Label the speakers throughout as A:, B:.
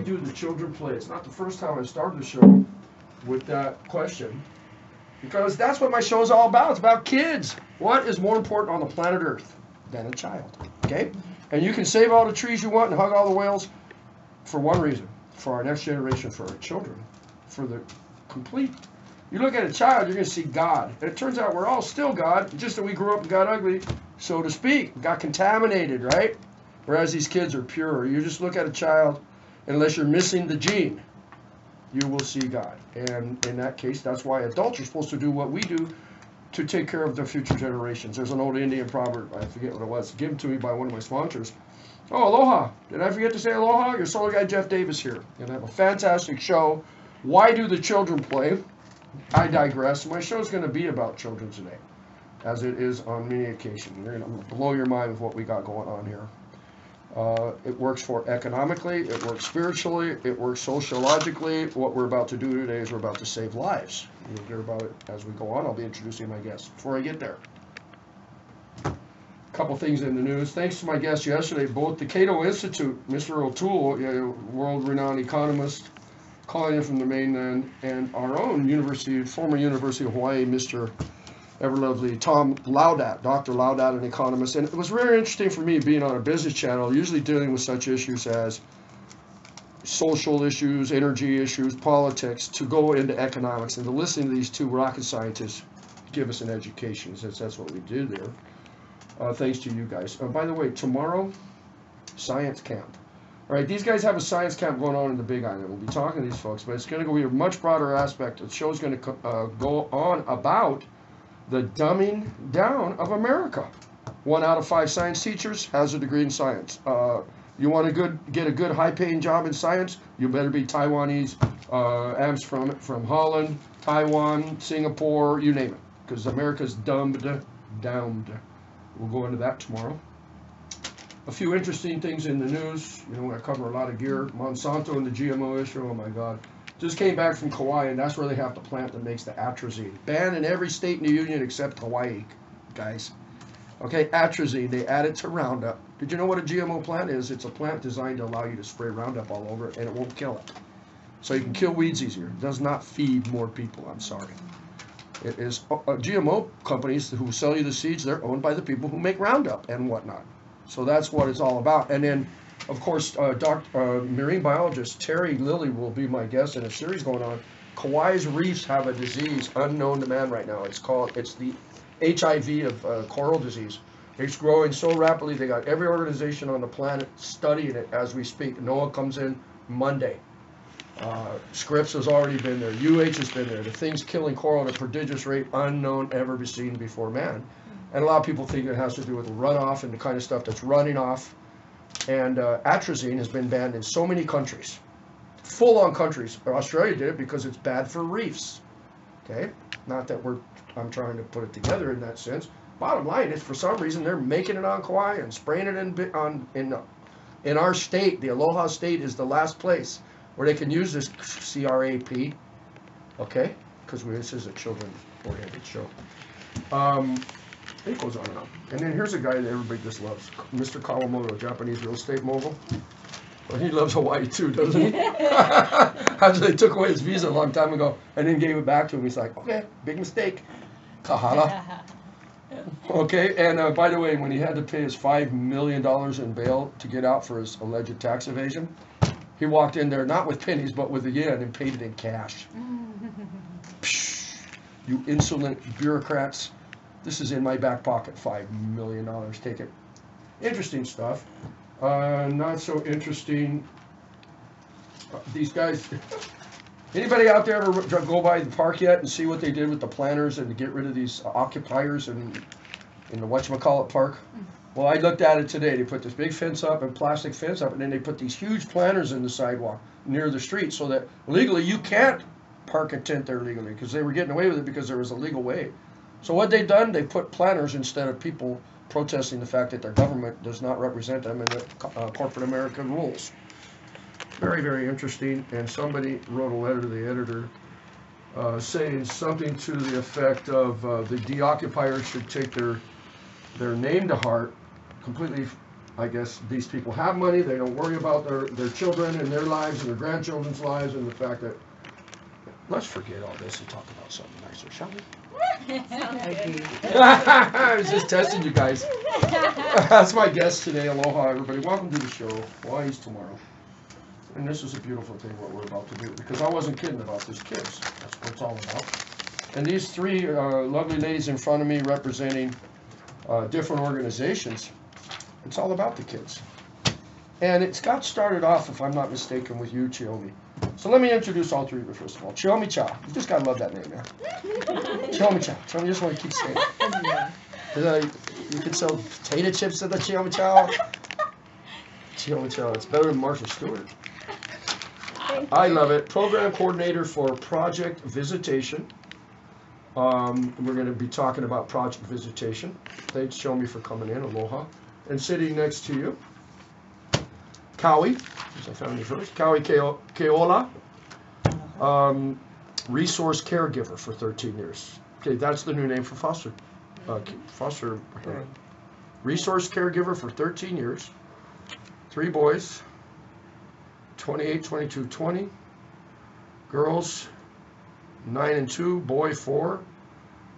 A: do the children play? It's not the first time I started the show with that question, because that's what my show is all about. It's about kids. What is more important on the planet Earth than a child? Okay? And you can save all the trees you want and hug all the whales for one reason: for our next generation, for our children, for the complete. You look at a child, you're going to see God. And it turns out we're all still God, just that we grew up and got ugly, so to speak, got contaminated, right? Whereas these kids are pure. You just look at a child, unless you're missing the gene, you will see God. And in that case, that's why adults are supposed to do what we do to take care of the future generations. There's an old Indian proverb, I forget what it was, given to me by one of my sponsors. Oh, aloha. Did I forget to say aloha? Your solar guy Jeff Davis here. And I have a fantastic show. Why do the children play? I digress. My show is going to be about children today, as it is on many occasions. You're going to blow your mind with what we got going on here. It works for economically, it works spiritually, it works sociologically. What we're about to do today is we're about to save lives. You'll hear about it as we go on. I'll be introducing my guests. Before I get there, a couple things in the news. Thanks to my guests yesterday, both the Cato Institute, Mr. O'Toole, world-renowned economist, calling in from the mainland, and our own university, former University of Hawaii, Mr. ever-lovely Tom Laudat, Dr. Laudat, an economist. And it was very interesting for me being on a business channel, usually dealing with such issues as social issues, energy issues, politics, to go into economics and to listen to these two rocket scientists give us an education, since that's what we do there. Thanks to you guys. By the way, tomorrow, science camp. All right, these guys have a science camp going on in the Big Island. We'll be talking to these folks, but it's going to be a much broader aspect. The show's going to go on about the dumbing down of America. 1 out of 5 science teachers has a degree in science. You want to get a good high-paying job in science? You better be Taiwanese, abs from Holland, Taiwan, Singapore, you name it, because America's dumbed down. We'll go into that tomorrow. A few interesting things in the news. You know, I cover a lot of gear. Monsanto and the GMO issue, oh my God. Just came back from Kauai, and that's where they have the plant that makes the atrazine. Banned in every state in the union except Hawaii, guys. Okay, atrazine, they add it to Roundup. Did you know what a GMO plant is? It's a plant designed to allow you to spray Roundup all over it, and it won't kill it. So you can kill weeds easier. It does not feed more people, I'm sorry. It is GMO companies who sell you the seeds, they're owned by the people who make Roundup and whatnot. So that's what it's all about. And then, of course, marine biologist Terry Lilly will be my guest in a series going on. Kauai's reefs have a disease unknown to man right now. It's the HIV of coral disease. It's growing so rapidly, they got every organization on the planet studying it as we speak. NOAA comes in Monday. Scripps has already been there. UH has been there. The thing's killing coral at a prodigious rate unknown, ever seen before man. And a lot of people think it has to do with runoff and the kind of stuff that's running off. And atrazine has been banned in so many countries, full-on countries. Australia did it because it's bad for reefs. Okay, not that I'm trying to put it together in that sense. Bottom line is, for some reason, they're making it on Kauai and spraying it in our state. The ALOHA state is the last place where they can use this CRAP. Okay, because this is a children-oriented show. It goes on and on. And then here's a guy that everybody just loves, Mr. Kawamoto, Japanese real estate mogul. Well, he loves Hawaii too, doesn't he? After they took away his visa a long time ago and then gave it back to him, he's like, okay, big mistake. Kahala. Okay, and by the way, when he had to pay his $5 million in bail to get out for his alleged tax evasion, he walked in there not with pennies but with a yen and paid it in cash. Psh, you insolent bureaucrats. This is in my back pocket, $5 million, take it. Interesting stuff. Not so interesting. These guys, anybody out there ever go by the park yet and see what they did with the planters and to get rid of these occupiers in the whatchamacallit park? Well, I looked at it today. They put this big fence up and plastic fence up, and then they put these huge planters in the sidewalk near the street so that legally you can't park a tent there legally, because they were getting away with it because there was a legal way. So what they've done, they put planters instead of people protesting the fact that their government does not represent them and that corporate America rules. Very, very interesting. And somebody wrote a letter to the editor saying something to the effect of the deoccupiers should take their name to heart, completely I guess these people have money, they don't worry about their children and their lives and their grandchildren's lives, and the fact that, let's forget all this and talk about something nicer, shall we? I was just testing you guys. That's my guest today. Aloha, everybody. Welcome to the show. Hawaii's tomorrow. And this is a beautiful thing, what we're about to do, because I wasn't kidding about these kids. That's what it's all about. And these three lovely ladies in front of me representing different organizations, it's all about the kids. And it's got started off, if I'm not mistaken, with you, Chiomi. So let me introduce all three of you first of all. Chiomi Cha. You just gotta love that name, man. Chiomi Cha. Chiomi, just want to keep saying it. You can sell potato chips to the Chiomi Cha. Chiomi Cha. It's better than Martha Stewart. I love it. Program coordinator for Project Visitation. We're going to be talking about Project Visitation. Thanks, Chiomi, for coming in. Aloha. And sitting next to you, Kawi, as I found you first, Kawi Keola, resource caregiver for 13 years. Okay, that's the new name for foster resource caregiver for 13 years. 3 boys, 28, 22, 20. Girls, 9 and 2, boy 4,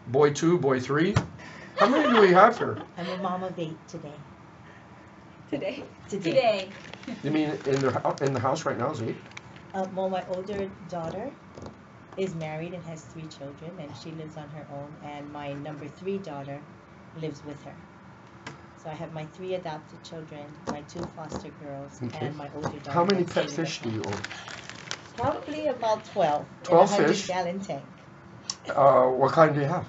A: boy 2, boy 3. How many do we have here?
B: I'm a mom of 8 today.
C: Today.
A: You mean in the house right now is 8?
B: Well, my older daughter is married and has 3 children, and she lives on her own. And my number 3 daughter lives with her. So I have my 3 adopted children, my 2 foster girls, and my older daughter.
A: How many pet fish do you own?
B: Probably about 12.
A: 12
B: in a
A: fish?
B: 100-gallon tank.
A: What kind do you have?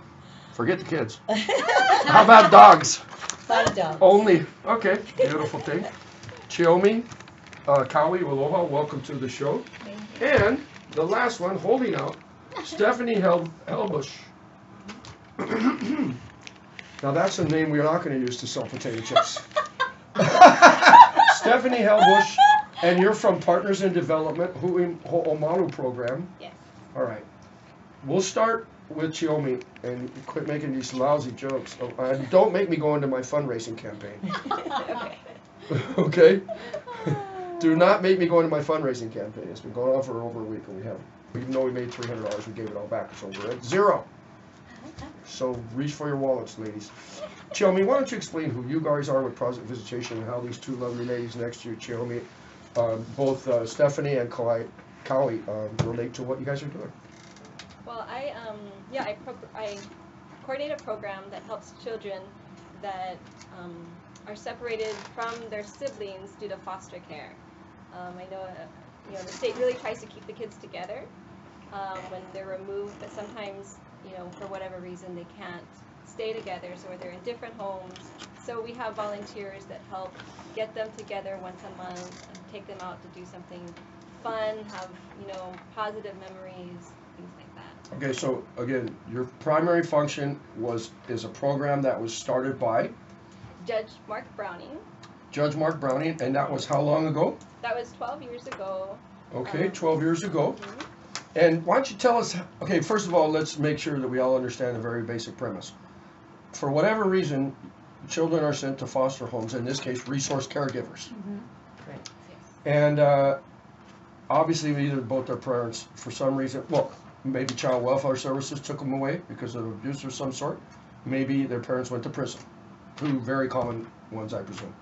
A: Forget the kids. How about dogs?
B: 5 dogs.
A: Only. Okay, beautiful thing. Chiomi, Kawi, aloha, welcome to the show. And the last one, holding out, Stephanie Helbush. Now that's a name we're not going to use to sell potato chips. Stephanie Helbush, and you're from Partners in Development, Ho'omanu program.
C: Yes.
A: All right. We'll start with Chiomi and quit making these lousy jokes. Don't make me go into my fundraising campaign.
C: Okay.
A: Okay? Do not make me go into my fundraising campaign. It's been going on for over a week, and we haven't. Even though we made $300, we gave it all back, so we're at 0. So reach for your wallets, ladies. Chiomi, why don't you explain who you guys are with Project Visitation and how these 2 lovely ladies next to you, Chiomi, both Stephanie and Kawi, relate to what you guys are doing?
C: Well, I coordinate a program that helps children that are separated from their siblings due to foster care. I know, the state really tries to keep the kids together when they're removed, but sometimes, for whatever reason, they can't stay together, so they're in different homes. So we have volunteers that help get them together once a month and take them out to do something fun, have, positive memories, things like that.
A: Okay, so again, your primary function is a program that was started by
C: Judge Mark Browning.
A: Judge Mark Browning, and that was how long ago?
C: That was 12 years ago.
A: Okay, 12 years ago. And why don't you tell us, okay, first of all, let's make sure that we all understand a very basic premise. For whatever reason, children are sent to foster homes, in this case, resource caregivers.
B: Correct.
A: And obviously, either both their parents, for some reason, well, maybe child welfare services took them away because of abuse of some sort. Maybe their parents went to prison. 2 very common ones, I presume.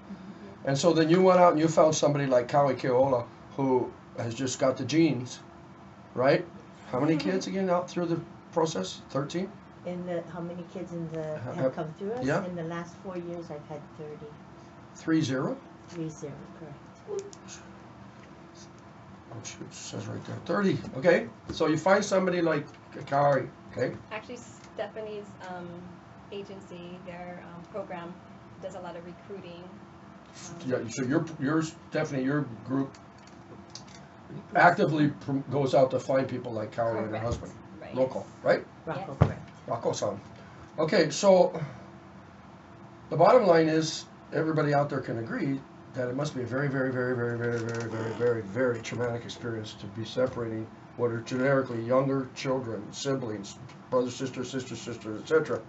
A: And so then you went out and you found somebody like Kawi Keola who has just got the genes, right? How many kids again out through the process? 13?
B: How many kids have come through us?
A: Yeah.
B: In the last 4 years, I've had 30.
A: 3-0?
B: 30, correct.
A: Oh shoot, it says right there. 30, okay? So you find somebody like Kawi, okay?
C: Actually, Stephanie's agency, their program, does a lot of recruiting.
A: Yeah, so your Stephanie, your group actively goes out to find people like Kawi and her husband,
C: Right.
A: local, right?
B: Rocco,
C: Yes.
B: correct.
A: Rocco-san. Okay, so the bottom line is everybody out there can agree that it must be a very, very, very, very, very, very, very, very, very traumatic experience to be separating what are generically younger children, siblings, brother, sister, sister, sister, etc.,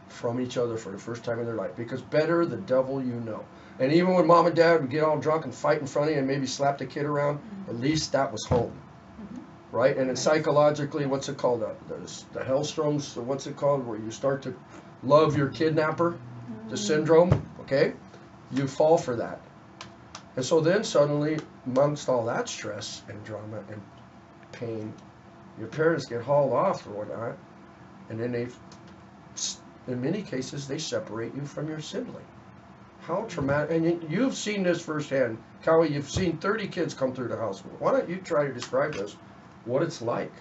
A: from each other for the first time in their life. Because better the devil you know. And even when mom and dad would get all drunk and fight in front of you and maybe slap the kid around, at least that was home. Right? And it's psychologically, what's it called? The Hellstroms, what's it called? Where you start to love your kidnapper, the syndrome, okay? You fall for that. And so then suddenly, amongst all that stress and drama and pain, your parents get hauled off or whatnot, and then in many cases, they separate you from your sibling. How traumatic, and you've seen this firsthand. Cowie, you've seen 30 kids come through the house. Why don't you try to describe this, what it's like?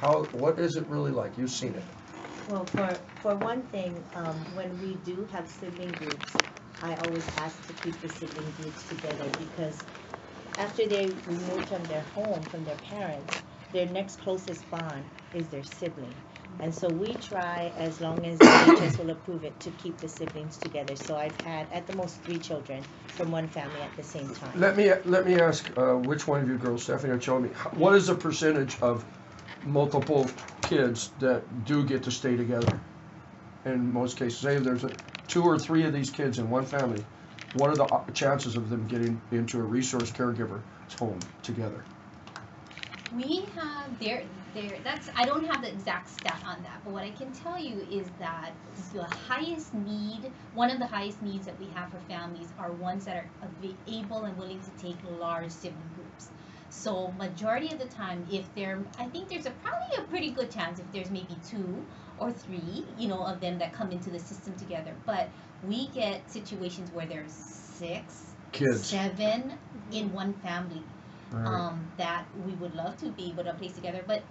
A: What is it really like? You've seen it.
B: Well, for one thing, when we do have sibling groups, I always ask to keep the sibling groups together because after they remove from their home, from their parents, their next closest bond is their sibling. And so we try, as long as the HHS will approve it, to keep the siblings together. So I've had at the most 3 children from one family at the same time.
A: Let me ask which one of you girls, Stephanie or Chelmy, what is the percentage of multiple kids that do get to stay together? In most cases, say if there's 2 or 3 of these kids in one family, what are the chances of them getting into a resource caregiver's home together?
D: We have I don't have the exact stat on that, but what I can tell you is that the highest need, one of the highest needs that we have for families are ones that are able and willing to take large sibling groups. So majority of the time, I think there's probably a pretty good chance if there's maybe 2 or 3, of them that come into the system together. But we get situations where there's 6,
A: kids,
D: 7 in one family. Right. That we would love to be able to place together, but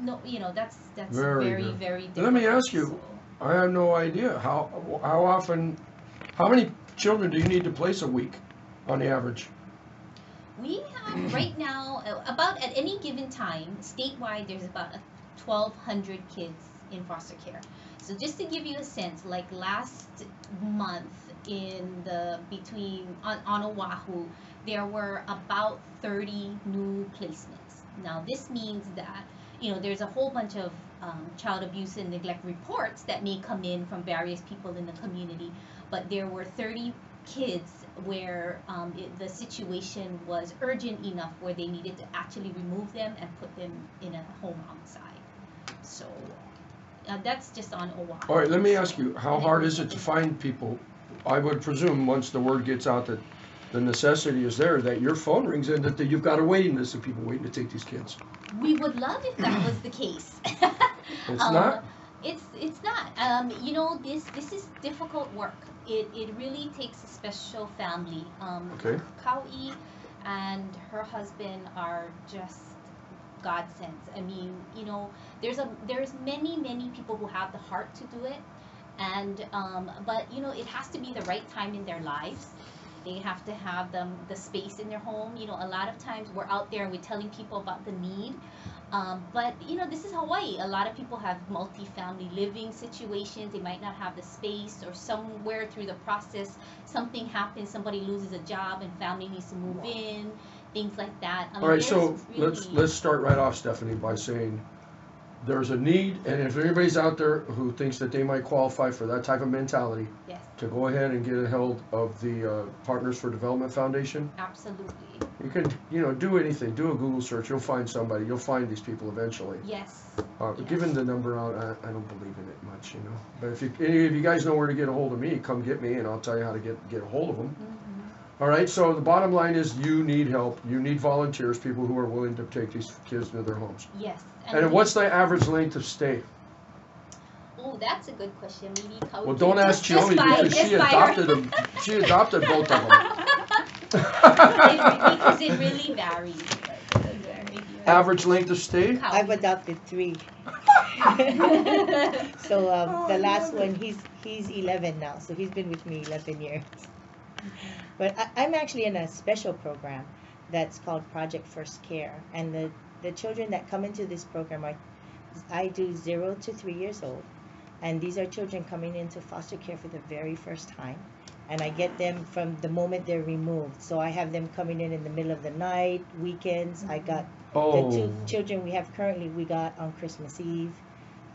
D: no, that's very difficult.
A: Let me ask you, I have no idea how many children do you need to place a week on the average?
D: We have right now about at any given time statewide there's about 1,200 kids in foster care. So just to give you a sense, like last month on Oahu, there were about 30 new placements. Now this means that there's a whole bunch of child abuse and neglect reports that may come in from various people in the community, but there were 30 kids where the situation was urgent enough where they needed to actually remove them and put them in a home outside. So that's just on Oahu.
A: All right, let me ask you, how hard is it to find people? I would presume once the word gets out that the necessity is there, that your phone rings in, that you've got a waiting list of people waiting to take these kids.
D: We would love if that was the case.
A: It's not?
D: It's not. This is difficult work. It really takes a special family.
A: Okay.
D: Kau'i and her husband are just godsends. I mean, there's many people who have the heart to do it, and but it has to be the right time in their lives. They have to have the space in their home. A lot of times we're out there and we're telling people about the need. But this is Hawaii. A lot of people have multi-family living situations. They might not have the space, or somewhere through the process something happens, somebody loses a job and family needs to move in, things like that.
A: All right, so let's start right off, Stephanie, by saying there's a need, and if anybody's out there who thinks that they might qualify for that type of mentality,
D: yes,
A: to go ahead and get a hold of the Partners for Development Foundation.
D: Absolutely.
A: You can, do anything. Do a Google search. You'll find somebody. You'll find these people eventually.
D: Yes.
A: Yes. Giving the number out, I don't believe in it much, But if you guys know where to get a hold of me, come get me, and I'll tell you how to get a hold of them. Mm-hmm. All right. So the bottom line is, you need help. You need volunteers, people who are willing to take these kids into their homes.
D: Yes.
A: And what's the average length of stay?
D: Oh, that's a good question. Maybe
A: well, don't ask Chiomi, because she adopted them. She adopted both of them.
D: Because it really varies.
A: Average length of stay?
B: I've adopted 3. So the last one, he's 11 now, so he's been with me 11 years. But I'm actually in a special program that's called Project First Care, and the children that come into this program I do 0 to 3 years old, and these are children coming into foster care for the very first time, and I get them from the moment they're removed. So I have them coming in the middle of the night, weekends. I got the 2 children we have currently, we got on Christmas Eve,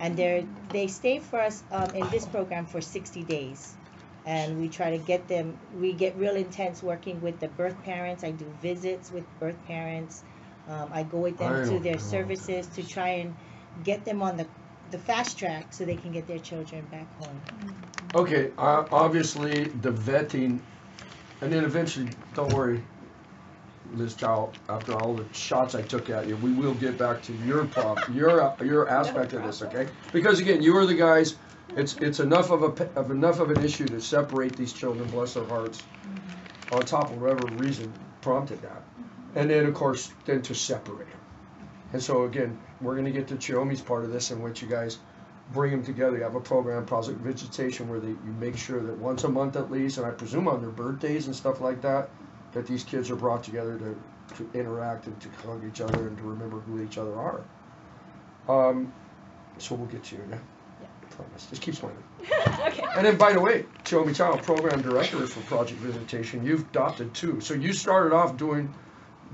B: and they stay for us in this program for 60 days. and we try to get them. We get real intense working with the birth parents. I do visits with birth parents. I go with them to their services to try and get them on the fast track so they can get their children back home.
A: Okay, obviously the vetting, and then eventually, don't worry, Liz Chow, after all the shots I took at you, we will get back to your your aspect of this, okay? Because again, you are the guys. It's enough of an issue to separate these children, bless their hearts, on top of whatever reason prompted that, and then of course then to separate them. And so again, we're going to get to Chiyomi's part of this, in which you guys bring them together. You have a program, Project Visitation, where you make sure that once a month at least, and I presume on their birthdays and stuff like that, that these kids are brought together to interact and to hug each other and to remember who each other are. So we'll get to you now.
C: Yeah.
A: I promise. Just keep smiling.
C: Okay.
A: And then, by the way, Chiyomi Chow, program director for Project Visitation, you've adopted too. So you started off doing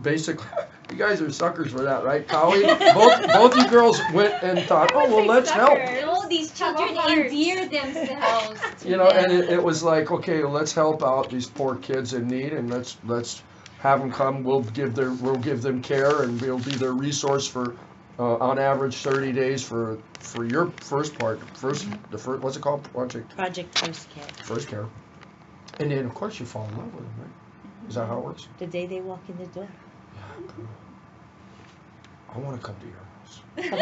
A: basically, you guys are suckers for that, right, Cowie? both you girls went and thought, oh, well, let's help.
D: No, these children endear themselves to
A: You know,
D: them.
A: and it was like, okay, well, let's help out these poor kids in need, and let's have them come. We'll give them care, and we'll be their resource for, on average, 30 days for your first part, the first, what's it called? Project
B: First Care.
A: First Care. And then, of course, you fall in love with them, right? Is that how it works?
B: The day they walk in the door.
A: Yeah, cool. I want to come to your house.
B: Come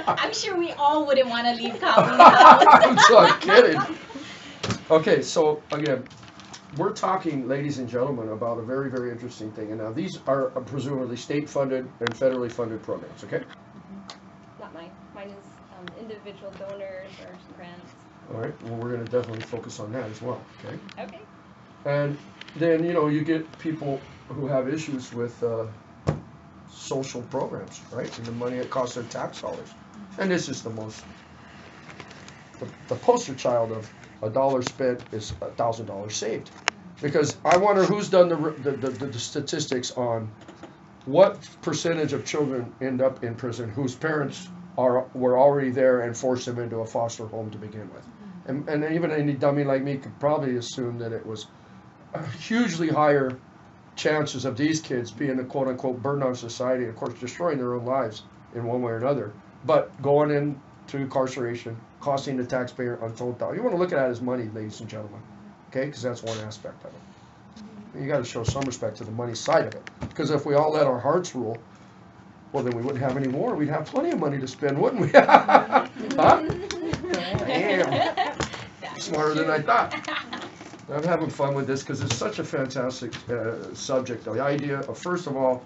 B: on.
D: I'm sure we all wouldn't want to leave Kawi's house.
A: I'm just kidding. Okay, so again, we're talking, ladies and gentlemen, about a very, very interesting thing. And now these are presumably state-funded and federally funded programs, okay?
C: Not mine. Mine is individual donors or grants.
A: All right, well, we're going to definitely focus on that as well, okay?
C: Okay.
A: And then, you know, you get people who have issues with social programs, right? And the money it costs their tax dollars. And this is the poster child of $1 spent is $1,000 saved. Because I wonder who's done the statistics on what percentage of children end up in prison whose parents were already there and forced them into a foster home to begin with. And even any dummy like me could probably assume that it was hugely higher chances of these kids being a quote-unquote burden on society, and of course destroying their own lives in one way or another, but going into incarceration, costing the taxpayer untold dollars. You want to look at that as money, ladies and gentlemen, okay? Because that's one aspect of it. You got to show some respect to the money side of it, because if we all let our hearts rule, well, then we wouldn't have any more. We'd have plenty of money to spend, wouldn't we? Huh? Damn. Smarter than I thought. I'm having fun with this because it's such a fantastic subject. The idea of, first of all,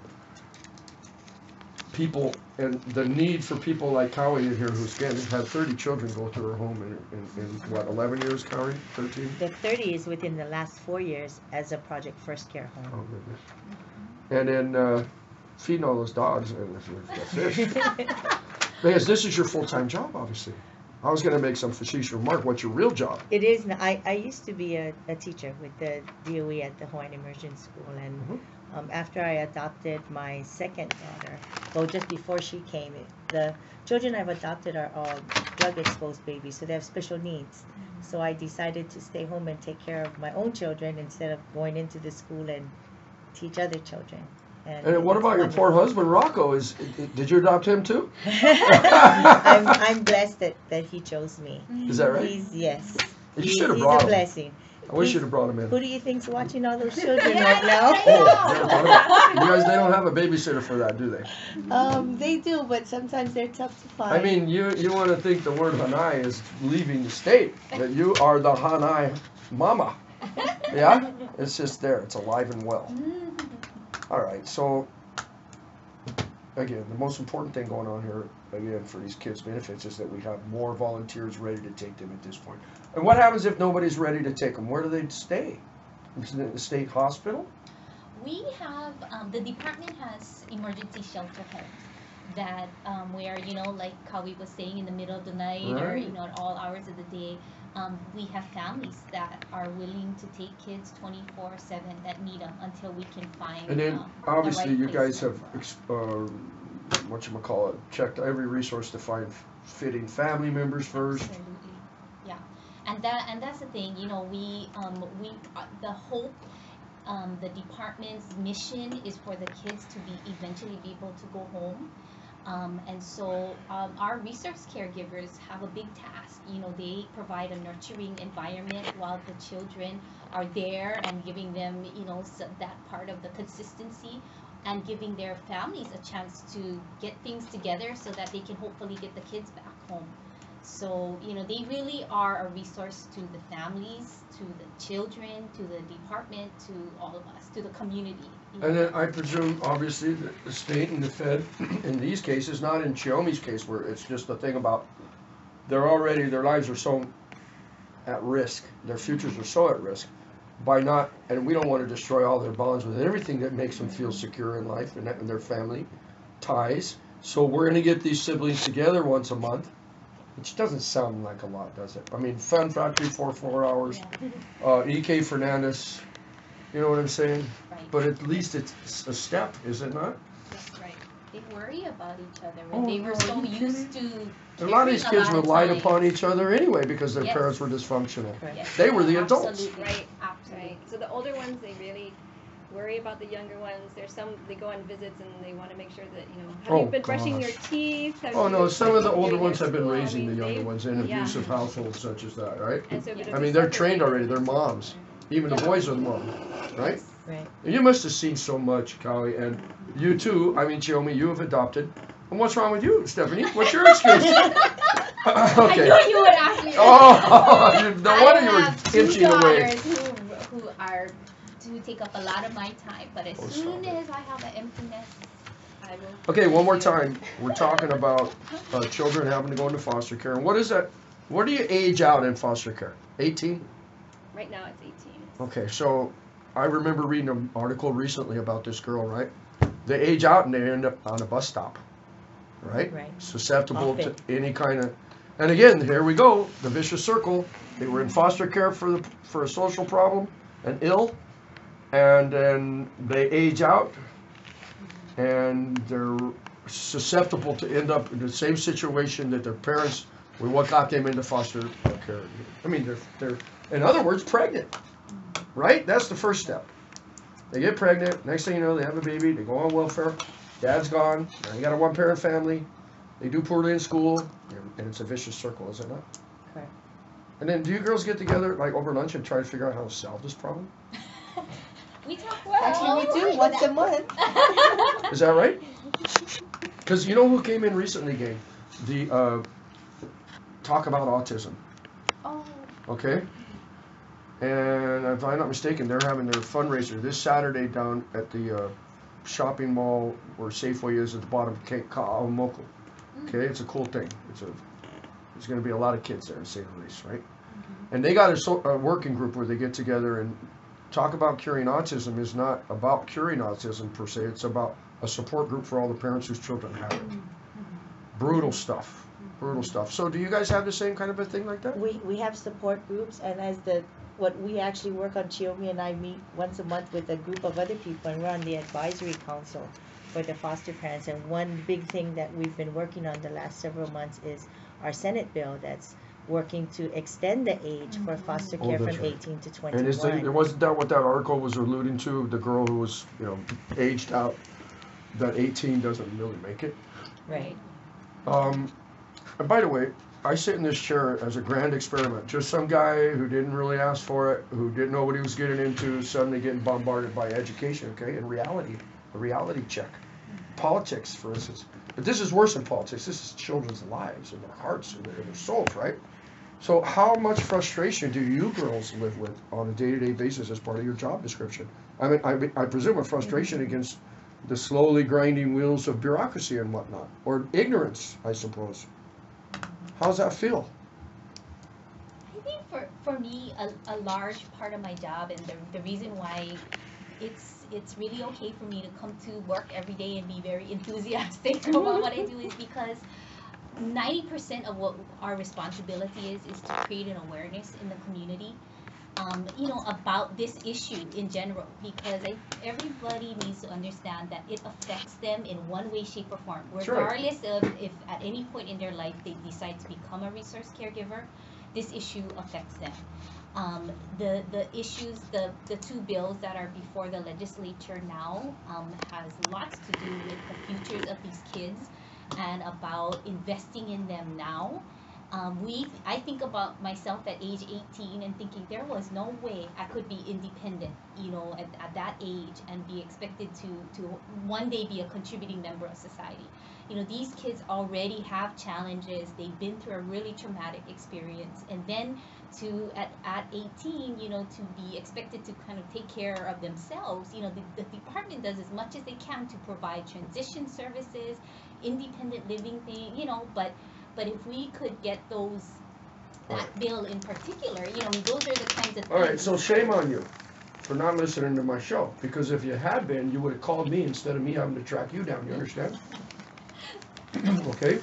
A: people and the need for people like Cowie in here who's again had 30 children go through her home in what, 11 years, Cowie? 13?
B: The 30 is within the last 4 years as a Project First Care home.
A: Oh, goodness. And then feeding all those dogs and the fish. Because this is your full-time job, obviously. I was going to make some facetious remark. What's your real job?
B: It is. I used to be a teacher with the DOE at the Hawaiian Immersion School, and after I adopted my second daughter, well, just before she came, the children I've adopted are all drug-exposed babies, so they have special needs. So I decided to stay home and take care of my own children instead of going into the school and teach other children.
A: And what about your poor husband, Rocco? Did you adopt him too?
B: I'm blessed that he chose me.
A: Is that right?
B: Yes.
A: You should have brought him.
B: He's a blessing.
A: I wish you'd have brought him in.
B: Who do you think's watching all those children right now?
A: Oh, you guys, they don't have a babysitter for that, do they?
B: They do, but sometimes they're tough to find.
A: I mean, you want to think the word Hanai is leaving the state, that you are the Hanai mama. Yeah? It's just there. It's alive and well. All right, so again, the most important thing going on here, again, for these kids' benefits is that we have more volunteers ready to take them at this point. And what happens if nobody's ready to take them? Where do they stay? In the state hospital?
D: We have, the department has emergency shelter homes that where, you know, like Kawi was saying, in the middle of the night or, you know, at all hours of the day, we have families that are willing to take kids 24/7 that need them until we can find.
A: And then obviously
D: right
A: you guys have, checked every resource to find fitting family members first.
D: Absolutely, yeah. and that's the thing, you know, we the hope, the department's mission is for the kids to be eventually be able to go home. And so our resource caregivers have a big task. You know, they provide a nurturing environment while the children are there, and giving them, you know, that part of the consistency, and giving their families a chance to get things together so that they can hopefully get the kids back home. So, you know, they really are a resource to the families, to the children, to the department, to all of us, to the community.
A: And then I presume, obviously, the state and the Fed, in these cases, not in Chiyomi's case, where it's just a thing about their lives are so at risk, their futures are so at risk, by not, and we don't want to destroy all their bonds with everything that makes them feel secure in life and their family ties. So we're going to get these siblings together once a month, which doesn't sound like a lot, does it? I mean, Fun Factory for 4 hours, E.K. Fernandez, you know what I'm saying?
D: Right.
A: But at least it's a step, is it not?
D: That's right. They worry about each other.
A: Oh,
D: They were
A: no,
D: so
A: are you
D: used to.
A: A lot of these kids
D: caring a lot
A: relied
D: of
A: upon
D: times.
A: each other anyway because their
D: Yes.
A: parents were dysfunctional.
B: Correct.
A: They were the adults.
D: Absolutely.
C: Right.
D: Absolutely.
C: Right. So the older ones, they really worry about the younger ones. There's some, they go on visits and they want to make sure that, you know, have
A: Oh,
C: you been brushing your
A: gosh.
C: teeth? Have
A: Oh
C: you
A: no, some of the
C: been
A: older
C: doing
A: ones
C: your
A: have been
C: school? I
A: raising the
C: mean,
A: younger
C: they-
A: ones in
C: yeah.
A: abusive households such as that, right?
C: And so if
A: I
C: they're
A: mean, they're
C: separated,
A: trained already. They're moms. Even the
C: Yeah.
A: boys are the mom, right?
B: Right.
A: And you must have seen so much, Callie, and you too. I mean, Chiyomi, you have adopted. And what's wrong with you, Stephanie? What's your excuse?
D: I
A: Okay.
D: knew you would ask me that.
A: Oh, no wonder you were
D: have two
A: inching away.
D: daughters who take up a lot of my time, but as
A: Oh,
D: soon
A: stop it.
D: as I have an emptiness, I will.
A: Okay, one more
D: take you.
A: time. We're talking about children having to go into foster care. And what is that? What do you age out in foster care? 18?
C: Right now it's 18.
A: Okay, so I remember reading an article recently about this girl, right? They age out and they end up on a bus stop, right?
B: Right.
A: Susceptible to
B: Often.
A: any kind of. And again, here we go, the vicious circle. They were in foster care for a social problem and ill, and then they age out, and they're susceptible to end up in the same situation that their parents were what got them into foster care. I mean, they're in other words, pregnant, right? That's the first step. They get pregnant. Next thing you know, they have a baby. They go on welfare. Dad's gone. Now you got a one-parent family. They do poorly in school, and it's a vicious circle, is it not?
B: Correct.
A: And then, do you girls get together like over lunch and try to figure out how to solve this problem?
D: We talk
B: Actually, we do once a month.
A: Is that right? Because you know who came in recently, gang? The talk about autism.
D: Oh.
A: Okay. And if I'm not mistaken, they're having their fundraiser this Saturday down at the shopping mall where Safeway is at the bottom of Ka'aumoko. Okay, it's a cool thing. There's going to be a lot of kids there, to say the least, right? And they got a working group where they get together and talk about curing autism. Is not about curing autism per se. It's about a support group for all the parents whose children have it. Brutal stuff. Brutal stuff. So do you guys have the same kind of a thing like that?
B: We have support groups, and what we actually work on, Chiyomi and I meet once a month with a group of other people, and we're on the advisory council for the foster parents. And one big thing that we've been working on the last several months is our Senate bill that's working to extend the age for foster care
A: that's
B: from
A: right.
B: 18 to
A: And
B: 21.
A: wasn't that what that article was alluding to? The girl who was, aged out, that 18 doesn't really make it.
B: Right.
A: And by the way, I sit in this chair as a grand experiment. Just some guy who didn't really ask for it, who didn't know what he was getting into, suddenly getting bombarded by education, okay? And reality, a reality check. Politics, for instance. But this is worse than politics. This is children's lives and their hearts and their souls, right? So how much frustration do you girls live with on a day-to-day basis as part of your job description? I mean, I presume a frustration against the slowly grinding wheels of bureaucracy and whatnot, or ignorance, I suppose. How's that feel?
D: I think for me, a large part of my job, and the reason why it's really okay for me to come to work every day and be very enthusiastic about what I do is because 90% of what our responsibility is to create an awareness in the community, about this issue in general, because everybody needs to understand that it affects them in one way, shape, or form,
A: That's right.
D: regardless of if at any point in their life they decide to become a resource caregiver. this issue affects them. The issues, the two bills that are before the legislature now has lots to do with the futures of these kids and about investing in them now. I think about myself at age 18 and thinking there was no way I could be independent, at that age and be expected to one day be a contributing member of society. These kids already have challenges. They've been through a really traumatic experience, and then at 18, to be expected to kind of take care of themselves. The department does as much as they can to provide transition services, independent living thing, but if we could get that bill in particular, those are the kinds of things.
A: All right, so shame on you for not listening to my show, because if you had been, you would have called me instead of me having to track you down. You understand? Okay.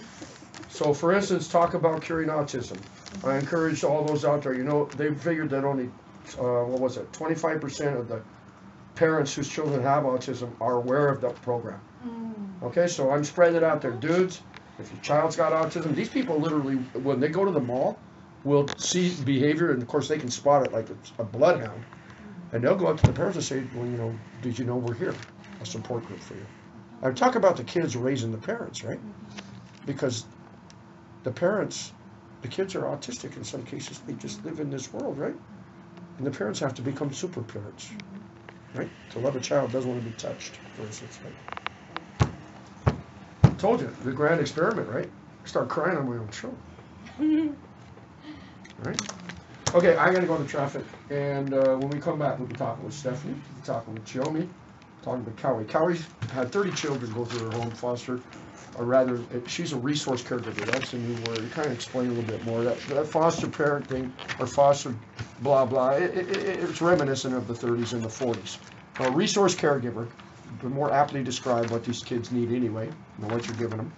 A: So, for instance, talk about curing autism. I encourage all those out there. They figured that only 25% of the parents whose children have autism are aware of the program. Okay, so I'm spreading it out there, dudes. If your child's got autism, these people literally, when they go to the mall, will see behavior, and of course they can spot it like it's a bloodhound, and they'll go up to the parents and say, well, did you know we're here, a support group for you. I talk about the kids raising the parents, right? Because the kids are autistic in some cases. They just live in this world, right? And the parents have to become super parents, right? To love a child doesn't want to be touched, for instance, right? Told you, the grand experiment, right? Start crying on my own show. Right? Okay, I gotta go to traffic, and when we come back, we'll be talking with Stephanie, we'll be talking with Chiomi, talking with Cowie. Cowie's had 30 children go through her home foster, or rather, she's a resource caregiver. That's a new word. You kind of explain a little bit more. That foster parenting, or foster blah blah, it's reminiscent of the 30s and the 40s. A resource caregiver would more aptly describe what these kids need anyway, and what you're giving them.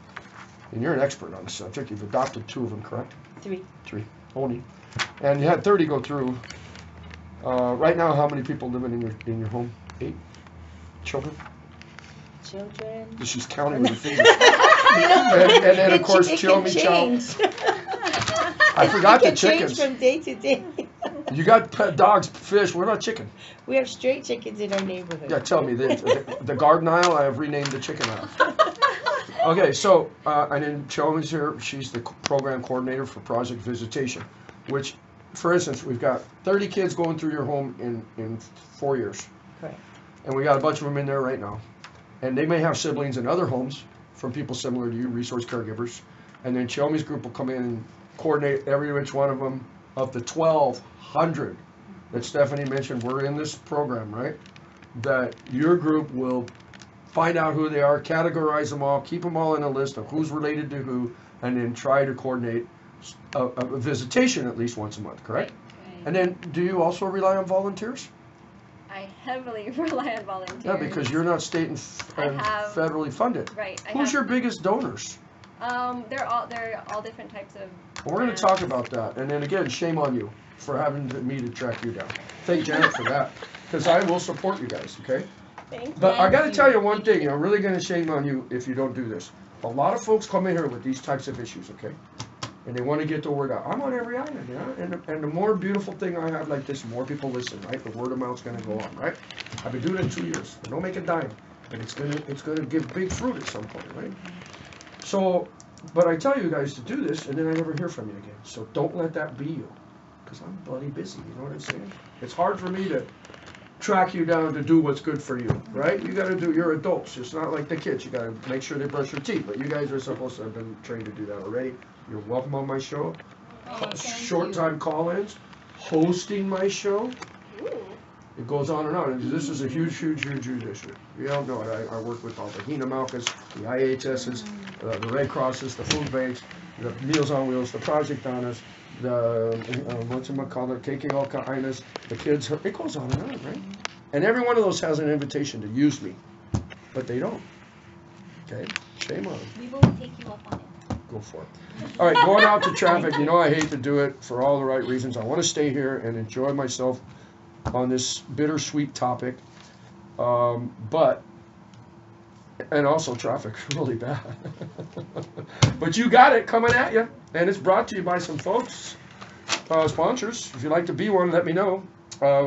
A: And you're an expert on the subject. You've adopted 2 of them, correct?
B: 3.
A: 3, only. And you had 30 go through. Right now, how many people living in your home? 8 children? She's counting with her fingers. and then, of course, Chiomi Chow. I forgot the chickens.
B: Change from day to day.
A: You got pet dogs, fish. We're not chicken.
B: We have stray chickens in our neighborhood.
A: Yeah, tell me. The garden aisle, I have renamed the chicken aisle. Okay, so, and then Chiomi's here. She's the program coordinator for Project Visitation, which, for instance, we've got 30 kids going through your home in 4 years.
B: Correct.
A: And we got a bunch of them in there right now. And they may have siblings in other homes from people similar to you, resource caregivers. And then Chiomi's group will come in and coordinate every which one of them. Of the 1,200 that Stephanie mentioned, we're in this program, right? That your group will find out who they are, categorize them all, keep them all in a list of who's related to who, and then try to coordinate a visitation at least once a month, correct?
C: Right.
A: And then, do you also rely on volunteers?
C: I heavily rely on volunteers.
A: Yeah, because you're not state and federally funded.
C: Right.
A: Who's your biggest donors?
C: They're all different types of.
A: Well, we're going to talk about that, and then again, shame on you for having me to track you down. Thank Janet for that, because I will support you guys, okay? But I got to tell you one thing, I'm really going to shame on you if you don't do this. A lot of folks come in here with these types of issues, okay? And they want to get the word out. I'm on every island, yeah? And the more beautiful thing I have like this, the more people listen, right? The word of mouth's going to go on, right? I've been doing it 2 years. I don't make a dime, but it's gonna give big fruit at some point, right? So, but I tell you guys to do this, and then I never hear from you again. So don't let that be you, because I'm bloody busy, you know what I'm saying? It's hard for me to track you down to do what's good for you, right? You got to do, you're adults. It's not like the kids. You got to make sure they brush their teeth, but you guys are supposed to have been trained to do that already. You're welcome on my show. Short time call-ins, hosting my show. It goes on and on. And this is a huge, huge, huge, huge issue. You don't know it. I work with all the Hina Malkas, the IHSs, the Red Crosses, the food banks, the Meals on Wheels, the Project Honors, the whatchamacallit, KKL Kainas, the kids. It goes on and on, right? And every one of those has an invitation to use me, but they don't. Okay, shame on them.
D: We will take you up on it.
A: Go for it. All right, going out to traffic. You know I hate to do it for all the right reasons. I want to stay here and enjoy myself on this bittersweet topic, but and also traffic really bad. But you got it coming at you, and it's brought to you by some folks sponsors. If you'd like to be one, let me know.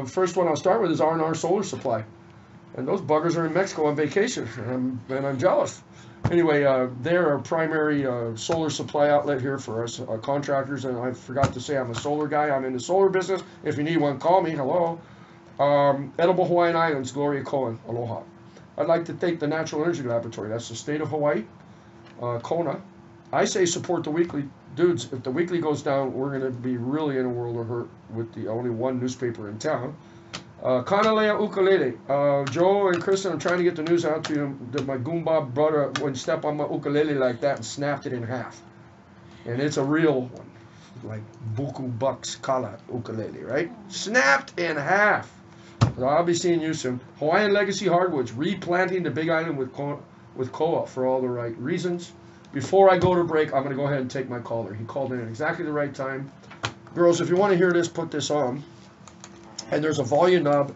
A: First one I'll start with is R&R Solar Supply. And those buggers are in Mexico on vacation, and I'm jealous. Anyway, they're our primary solar supply outlet here for us contractors, and I forgot to say I'm a solar guy. I'm in the solar business. If you need one, call me. Hello. Edible Hawaiian Islands, Gloria Cohen, Aloha. I'd like to thank the Natural Energy Laboratory. That's the state of Hawaii, Kona. I say support the weekly. Dudes, if the weekly goes down, we're going to be really in a world of hurt with the only one newspaper in town. Kanalea Ukulele. Joe and Kristen, I'm trying to get the news out to you that my Goomba brother went step on my ukulele like that and snapped it in half. And it's a real one. Like Buku Bucks Kala ukulele, right? Snapped in half. So I'll be seeing you soon. Hawaiian Legacy Hardwoods. Replanting the Big Island with koa for all the right reasons. Before I go to break, I'm going to go ahead and take my caller. He called in at exactly the right time. Girls, if you want to hear this, put this on. And there's a volume knob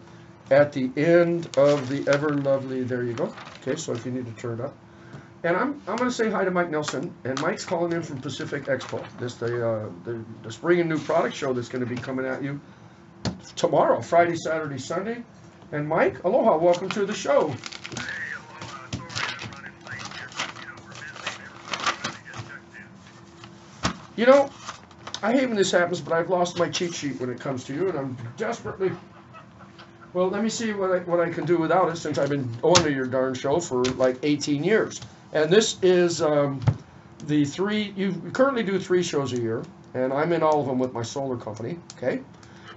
A: at the end of the ever lovely, there you go. Okay, so if you need to turn it up. And I'm going to say hi to Mike Nelson. And Mike's calling in from Pacific Expo. This the spring and new product show that's going to be coming at you tomorrow, Friday, Saturday, Sunday. And Mike, aloha, welcome to the show. You know, I hate when this happens, but I've lost my cheat sheet when it comes to you, and I'm desperately... Well, let me see what I can do without it, since I've been on to your darn show for like 18 years. And this is the three... You currently do 3 shows a year, and I'm in all of them with my solar company, okay?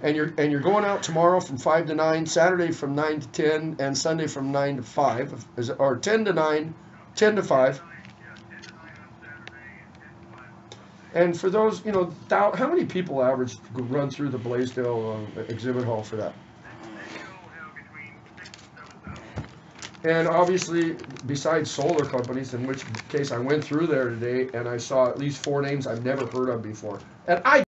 A: And you're going out tomorrow from 5 to 9, Saturday from 9 to 10, and Sunday from 9 to 5, or 10 to 9, 10 to 5. And for those, you know, how many people average run through the Blaisdell exhibit hall for that? And obviously, besides solar companies, in which case I went through there today and I saw at least 4 names I've never heard of before. And I